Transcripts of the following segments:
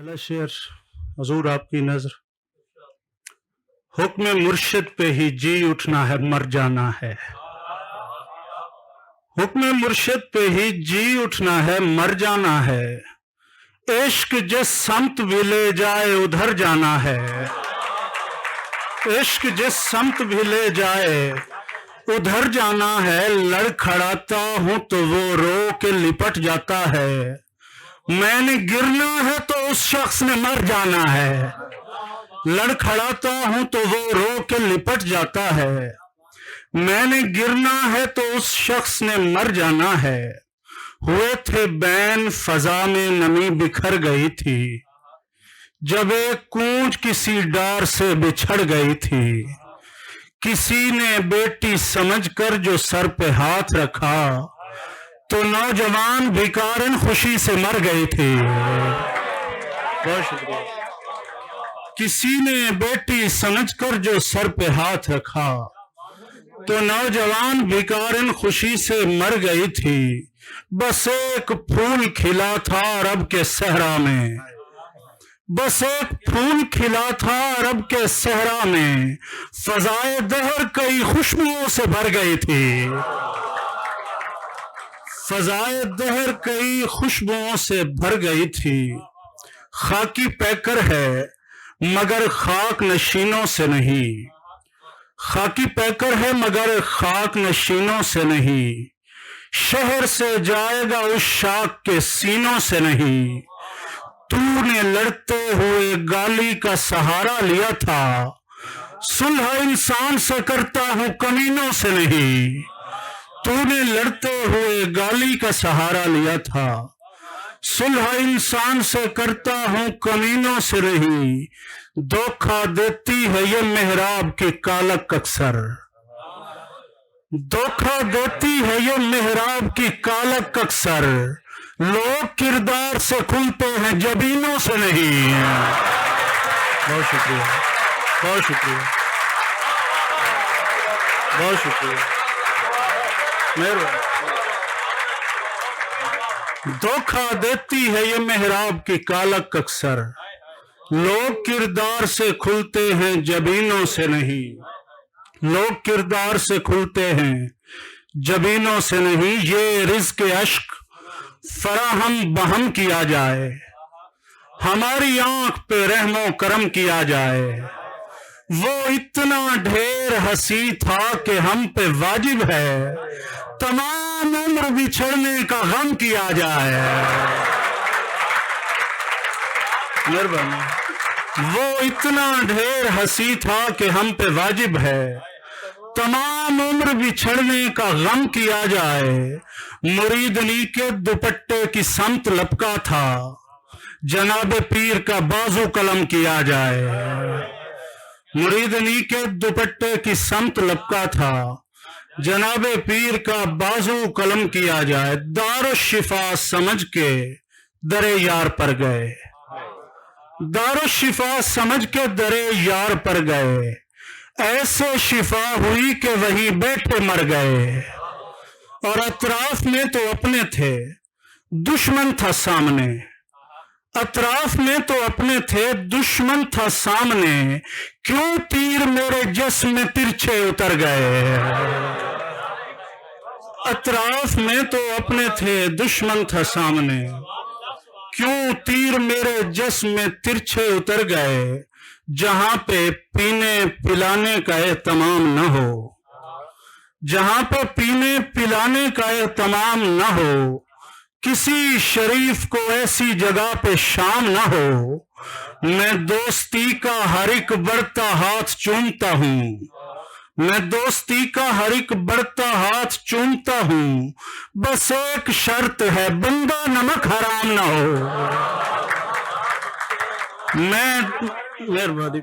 पहला शेर हजूर आपकी नजर। हुक्म मुर्शिद पे ही जी उठना है, मर जाना है। हुक्म मुर्शिद पे ही जी उठना है, मर जाना है। इश्क जिस समत भी ले जाए उधर जाना है। इश्क जिस समत भी ले जाए उधर जाना है। लड़खड़ाता हूं तो वो रो के लिपट जाता है। मैंने गिरना है तो उस शख्स ने मर जाना है। लड़खड़ाता हूं तो वो रो के लिपट जाता है। मैंने गिरना है तो उस शख्स ने मर जाना है। हुए थे बैन फजा में नमी बिखर गई थी, जब एक कूंज किसी डार से बिछड़ गई थी। किसी ने बेटी समझकर जो सर पे हाथ रखा, तो नौजवान भिखारिन खुशी से मर गई थी। बहुत शुक्रिया। किसी ने बेटी समझकर जो सर पे हाथ रखा, तो नौजवान भिखारिन खुशी से मर गई थी। बस एक फूल खिला था अरब के सहरा में, बस एक फूल खिला था अरब के सहरा में। फजाए दहर कई खुशबुओं से भर गई थी। फजाए दहर कई खुशबुओं से भर गई थी। खाकी पैकर है मगर खाक नशीनों से नहीं। खाकी पैकर है मगर खाक नशीनों से नहीं। शहर से जाएगा उस शाख के सीनों से नहीं। तूने लड़ते हुए गाली का सहारा लिया था, सुलह इंसान से करता हूं कमीनों से नहीं। तूने लड़ते हुए गाली का सहारा लिया था, सुलह इंसान से करता हूं कमीनों से नहीं। धोखा देती है ये मेहराब की कालक अक्सर, धोखा देती है ये मेहराब की कालक अक्सर। लोग किरदार से खुलते हैं जबीनों से नहीं। बहुत शुक्रिया, बहुत शुक्रिया, बहुत शुक्रिया, मेहरबानी। धोखा देती है ये मेहराब की कालक अक्सर। लोग किरदार से खुलते हैं जबीनों से नहीं। लोग किरदार से खुलते हैं जबीनों से नहीं। ये रिज़्क़ अश्क फराहम बहम किया जाए, हमारी आंख पे रहमो करम किया जाए। वो इतना ढेर हंसी था कि हम पे वाजिब है, तमाम उम्र बिछड़ने का गम किया जाए। मेहरबानी। वो इतना ढेर हंसी था कि हम पे वाजिब है, तमाम उम्र बिछड़ने का गम किया जाए। मुरीदनी के दुपट्टे की समत लपका था, जनाब पीर का बाजू कलम किया जाए। मुरीदनी के दुपट्टे की समत लपका था, जनाब पीर का बाजू कलम किया जाए। दारो शिफा समझ के दरे यार पर गए, दारो शिफा समझ के दरे यार पर गए। ऐसे शिफा हुई कि वहीं बैठे मर गए। और अतराफ में तो अपने थे, दुश्मन था सामने। अतराफ में तो अपने थे, दुश्मन था सामने। क्यों तीर मेरे जिस्म में तिरछे उतर गए। अतराफ में तो अपने थे, दुश्मन था सामने। क्यों तीर मेरे जिस्म में तिरछे उतर गए। जहां पे पीने पिलाने का एहतमाम न हो, जहां पे पीने पिलाने का एहतमाम न हो। किसी शरीफ को ऐसी जगह पे शाम न हो। मैं दोस्ती का हर एक बढ़ता हाथ चूमता हूँ, मैं दोस्ती का हर एक बढ़ता हाथ चूमता हूँ। बस एक शर्त है, बंदा नमक हराम ना हो।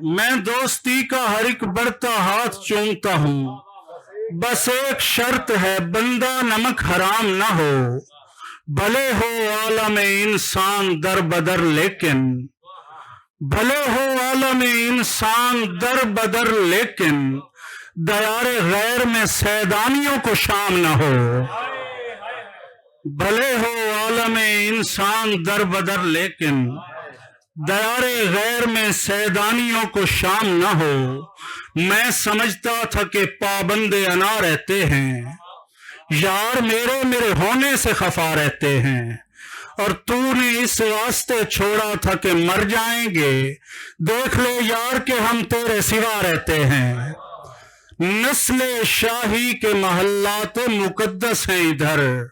मैं दोस्ती का हर एक बढ़ता हाथ चूमता हूँ। बस एक शर्त है, बंदा नमक हराम ना हो। भले हो आलम इंसान दर बदर लेकिन, भले हो आलम इंसान दर बदर लेकिन, दयारे गैर में सैदानियों को शाम न हो। भले हो आलम इंसान दर बदर लेकिन, दयारे गैर में सैदानियों को शाम न हो, मैं समझता था कि पाबंदे अना रहते हैं, यार मेरे मेरे होने से खफा रहते हैं, और तूने इस वास्ते छोड़ा था कि मर जाएंगे, देख ले यार कि हम तेरे सिवा रहते हैं। नस्ल शाही के महल्लात मुकद्दस हैं इधर,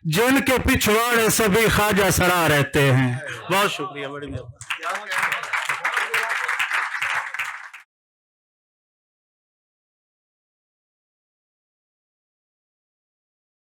जिनके पिछवाड़े सभी ख्वाजा सरा रहते हैं। बहुत शुक्रिया, बड़ी मेहरबानी।